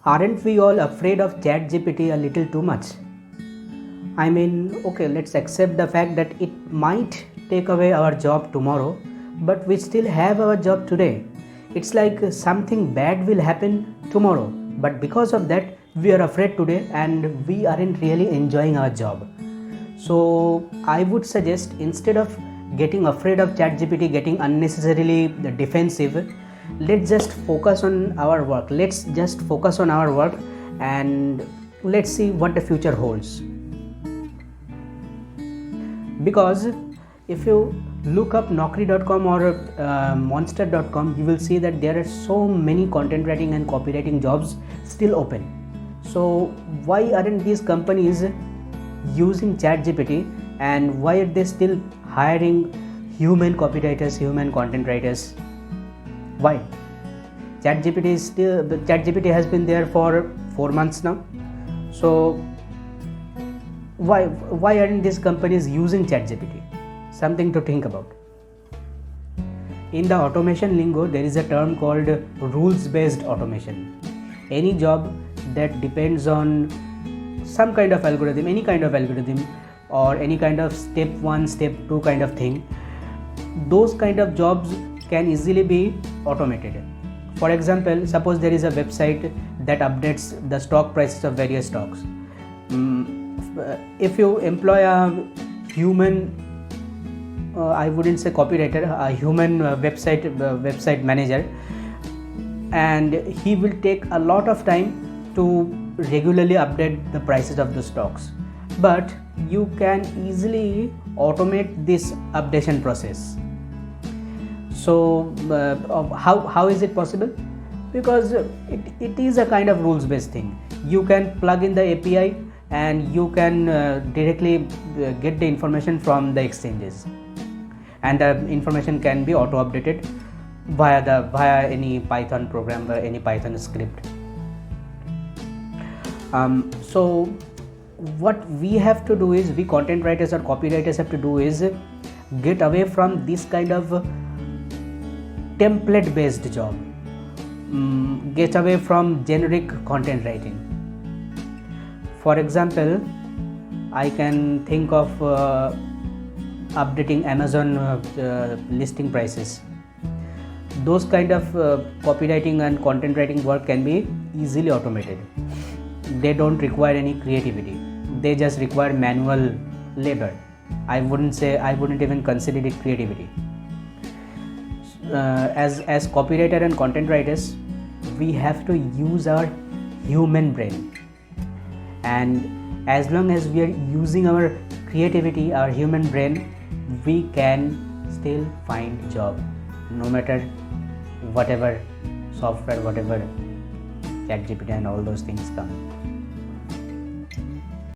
Aren't we all afraid of ChatGPT a little too much? I mean, okay, let's accept the fact that it might take away our job tomorrow, but we still have our job today. It's like something bad will happen tomorrow, but because of that, we are afraid today and we aren't really enjoying our job. So, I would suggest instead of getting afraid of ChatGPT, getting unnecessarily defensive, let's just focus on our work. Let's just focus on our work and let's see what the future holds. Because if you look up naukri.com or monster.com, you will see that there are so many content writing and copywriting jobs still open. So why aren't these companies using ChatGPT, and why are they still hiring human copywriters, human content writers? Why? ChatGPT has been there for 4 months now. So why aren't these companies using ChatGPT? Something to think about. In the automation lingo, there is a term called rules-based automation. Any job that depends on some kind of algorithm, any kind of algorithm, or any kind of step 1, step 2 kind of thing, those kind of jobs can easily be automated. For example, suppose there is a website that updates the stock prices of various stocks. If you employ a human, I wouldn't say copywriter, a human website manager, and he will take a lot of time to regularly update the prices of the stocks, but you can easily automate this updation process. So how is it possible? Because it is a kind of rules-based thing. You can plug in the API and you can directly get the information from the exchanges, and the information can be auto-updated via any Python program, any Python script. So what we have to do is, we content writers or copywriters have to do is get away from this kind of template based job, get away from generic content writing. For example, I can think of updating Amazon listing prices. Those kind of copywriting and content writing work can be easily automated. They don't require any creativity, they just require manual labor. I wouldn't even consider it creativity. As copywriter and content writers, we have to use our human brain, and as long as we are using our creativity, our human brain, we can still find job, no matter whatever software, whatever ChatGPT and all those things come.